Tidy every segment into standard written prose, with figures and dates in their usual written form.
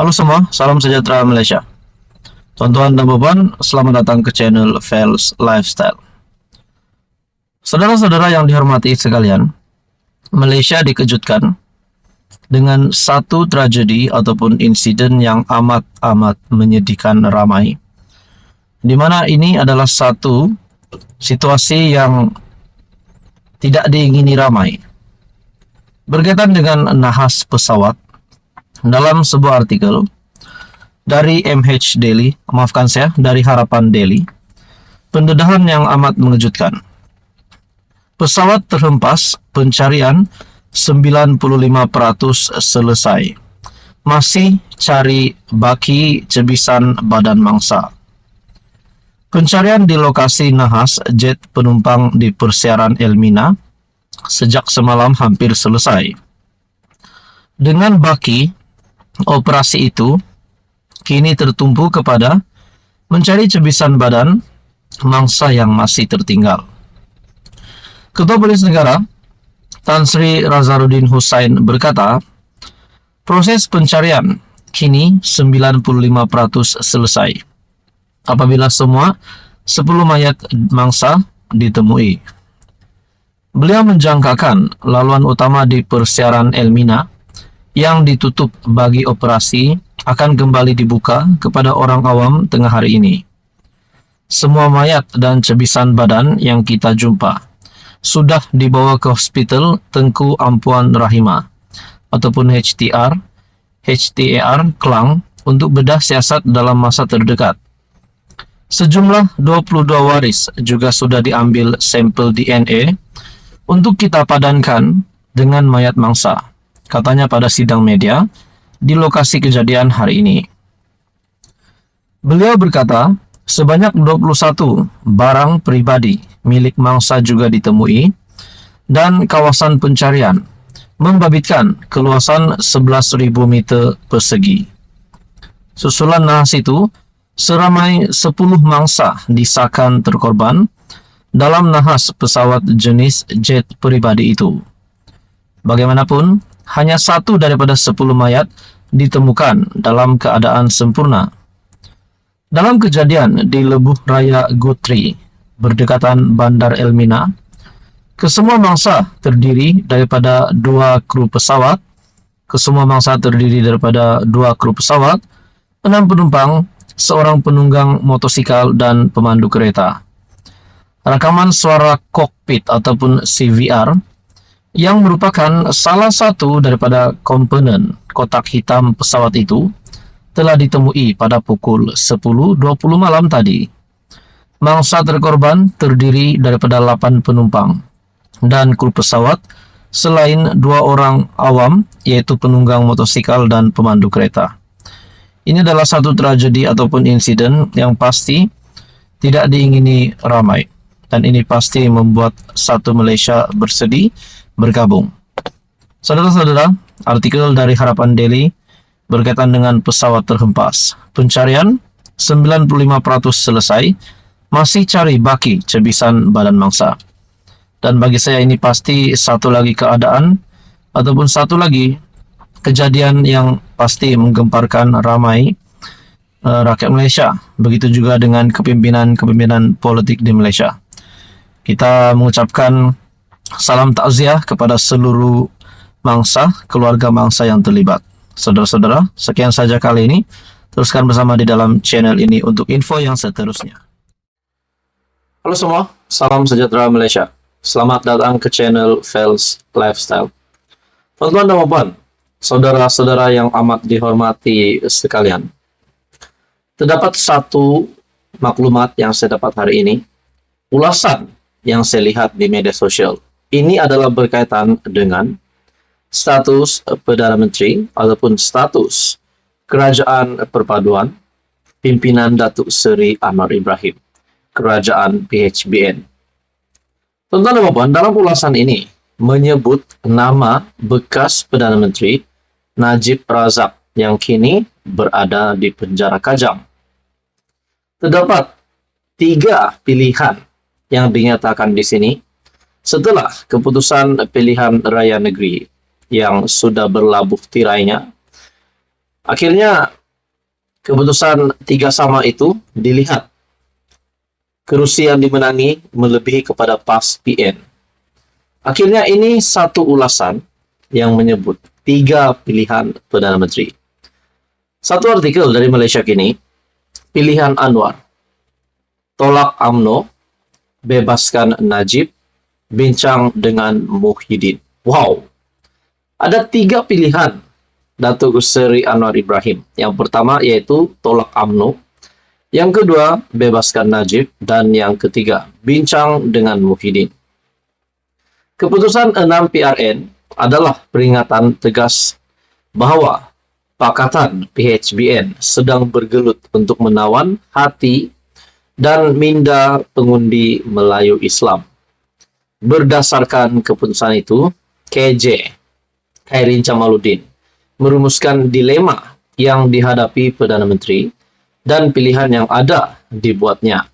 Halo semua, salam sejahtera Malaysia. Tuan-tuan dan puan, selamat datang ke channel Fels Lifestyle. Saudara-saudara yang dihormati sekalian, Malaysia dikejutkan dengan satu tragedi ataupun insiden yang amat menyedihkan ramai. Di mana ini adalah satu situasi yang tidak diingini ramai. Berkaitan dengan nahas pesawat, dalam sebuah artikel dari MH Daily, dari Harapan Daily, pendedahan yang amat mengejutkan. Pesawat terhempas, pencarian 95% selesai. Masih cari baki cebisan badan mangsa. Pencarian di lokasi nahas jet penumpang di persiaran Elmina sejak semalam hampir selesai. Dengan baki, operasi itu kini tertumpu kepada mencari cebisan badan mangsa yang masih tertinggal. Ketua Polis Negara Tan Sri Razarudin Hussain berkata, proses pencarian kini 95% selesai apabila semua 10 mayat mangsa ditemui. Beliau menjangkakan laluan utama di persiaran Elmina yang ditutup bagi operasi akan kembali dibuka kepada orang awam tengah hari ini. Semua mayat dan cebisan badan yang kita jumpa sudah dibawa ke Hospital Tengku Ampuan Rahimah ataupun HTAR Klang untuk bedah siasat dalam masa terdekat. Sejumlah 22 waris juga sudah diambil sampel DNA untuk kita padankan dengan mayat mangsa, katanya pada sidang media di lokasi kejadian hari ini. Beliau berkata, sebanyak 21 barang pribadi milik mangsa juga ditemui dan kawasan pencarian membabitkan keluasan 11.000 meter persegi. Susulan nahas itu, seramai 10 mangsa disahkan terkorban dalam nahas pesawat jenis jet pribadi itu. Bagaimanapun, hanya satu daripada 10 mayat ditemukan dalam keadaan sempurna. Dalam kejadian di Lebuh Raya Guthrie, berdekatan Bandar Elmina, kesemua mangsa terdiri daripada 2 kru pesawat, 6 penumpang, seorang penunggang motosikal dan pemandu kereta. Rekaman suara kokpit ataupun CVR yang merupakan salah satu daripada komponen kotak hitam pesawat itu telah ditemui pada pukul 10.20 malam tadi. Mangsa terkorban terdiri daripada 8 penumpang dan kru pesawat selain 2 orang awam, yaitu penunggang motosikal dan pemandu kereta. Ini adalah satu tragedi ataupun insiden yang pasti tidak diingini ramai, dan ini pasti membuat satu Malaysia bersedih bergabung. Saudara-saudara, artikel dari Harapan Daily berkaitan dengan pesawat terhempas. Pencarian 95% selesai, masih cari baki cebisan badan mangsa. Dan bagi saya ini pasti satu lagi keadaan ataupun satu lagi kejadian yang pasti menggemparkan ramai rakyat Malaysia. Begitu juga dengan kepimpinan politik di Malaysia. Kita mengucapkan salam takziah kepada seluruh mangsa, keluarga mangsa yang terlibat. Saudara-saudara, sekian saja kali ini. Teruskan bersama di dalam channel ini untuk info yang seterusnya. Halo semua, salam sejahtera Malaysia. Selamat datang ke channel Fels Lifestyle. Tuan-tuan dan puan, saudara-saudara yang amat dihormati sekalian, terdapat satu maklumat yang saya dapat hari ini, ulasan yang saya lihat di media sosial. Ini adalah berkaitan dengan status Perdana Menteri ataupun status Kerajaan Perpaduan pimpinan Datuk Seri Anwar Ibrahim, Kerajaan PHBN. Tuan-tuan dan puan, dalam ulasan ini menyebut nama bekas Perdana Menteri Najib Razak yang kini berada di penjara Kajang. Terdapat 3 pilihan yang dinyatakan di sini setelah keputusan pilihan raya negeri yang sudah berlabuh tirainya Akhirnya keputusan 3-sama itu dilihat. Kerusi yang dimenangi melebihi kepada PAS PN. Akhirnya ini satu ulasan yang menyebut 3 pilihan Perdana Menteri. Satu artikel dari Malaysia Kini, pilihan Anwar, tolak UMNO, bebaskan Najib, bincang dengan Muhyiddin. Wow, ada 3 pilihan Datuk Seri Anwar Ibrahim. Yang pertama yaitu tolak UMNO, yang kedua bebaskan Najib, dan yang ketiga bincang dengan Muhyiddin. Keputusan 6 PRN adalah peringatan tegas bahwa Pakatan PHBN sedang bergelut untuk menawan hati dan minda pengundi Melayu Islam. Berdasarkan keputusan itu, KJ Khairin Jamaluddin merumuskan dilema yang dihadapi Perdana Menteri dan pilihan yang ada dibuatnya.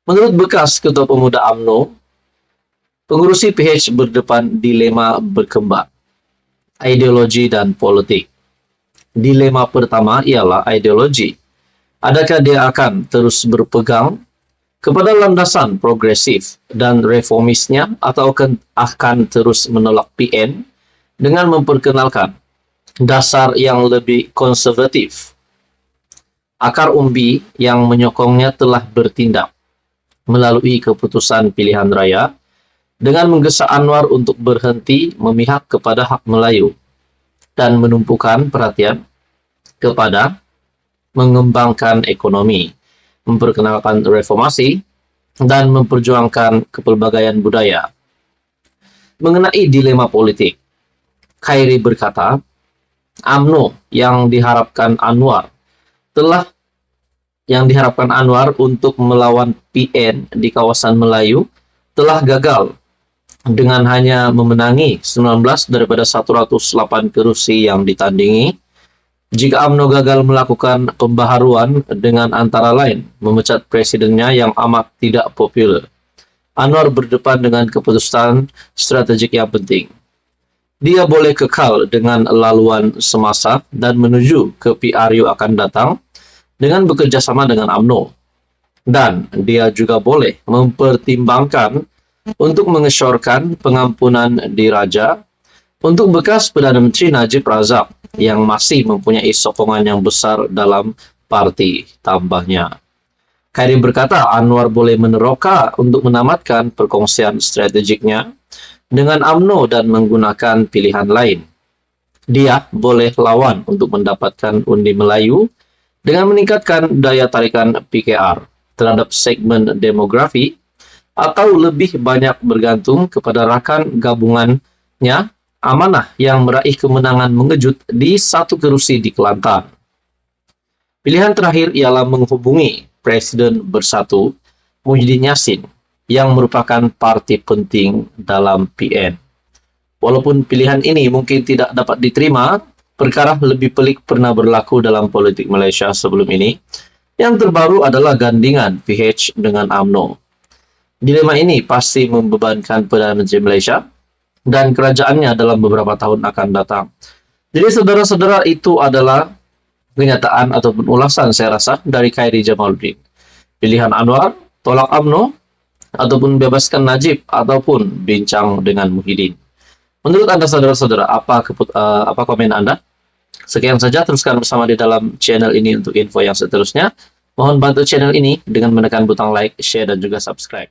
Menurut bekas Ketua Pemuda UMNO, pengurusi PH berdepan dilema berkembang, ideologi dan politik. Dilema pertama ialah ideologi. Adakah dia akan terus berpegang kepada landasan progresif dan reformisnya atau akan terus menolak PN dengan memperkenalkan dasar yang lebih konservatif? Akar umbi yang menyokongnya telah bertindak melalui keputusan pilihan raya dengan menggesa Anwar untuk berhenti memihak kepada hak Melayu dan menumpukan perhatian kepada mengembangkan ekonomi, memperkenalkan reformasi, dan memperjuangkan kepelbagaian budaya. Mengenai dilema politik, Khairi berkata, UMNO yang diharapkan Anwar untuk melawan PN di kawasan Melayu telah gagal dengan hanya memenangi 19 daripada 108 kerusi yang ditandingi. Jika UMNO gagal melakukan pembaharuan dengan antara lain memecat presidennya yang amat tidak populer, Anwar berdepan dengan keputusan strategik yang penting. Dia boleh kekal dengan laluan semasa dan menuju ke PRU akan datang dengan bekerja sama dengan UMNO. Dan dia juga boleh mempertimbangkan untuk mengesyorkan pengampunan diraja untuk bekas Perdana Menteri Najib Razak yang masih mempunyai sokongan yang besar dalam parti, tambahnya. Khairi berkata Anwar boleh meneroka untuk menamatkan perkongsian strategiknya dengan UMNO dan menggunakan pilihan lain. Dia boleh lawan untuk mendapatkan undi Melayu dengan meningkatkan daya tarikan PKR terhadap segmen demografi atau lebih banyak bergantung kepada rakan gabungannya Amanah yang meraih kemenangan mengejut di 1 kerusi di Kelantan. Pilihan terakhir ialah menghubungi Presiden Bersatu Muhyiddin Yassin yang merupakan parti penting dalam PN. Walaupun pilihan ini mungkin tidak dapat diterima, perkara lebih pelik pernah berlaku dalam politik Malaysia sebelum ini. Yang terbaru adalah gandingan PH dengan UMNO. Dilema ini pasti membebankan Perdana Menteri Malaysia dan kerajaannya dalam beberapa tahun akan datang. Jadi saudara-saudara, itu adalah kenyataan ataupun ulasan saya rasa dari Khairin Jamaluddin. Pilihan Anwar, tolak UMNO, ataupun bebaskan Najib, ataupun bincang dengan Muhyiddin. Menurut Anda saudara-saudara, apa komen Anda? Sekian saja, teruskan bersama di dalam channel ini untuk info yang seterusnya. Mohon bantu channel ini dengan menekan butang like, share, dan juga subscribe.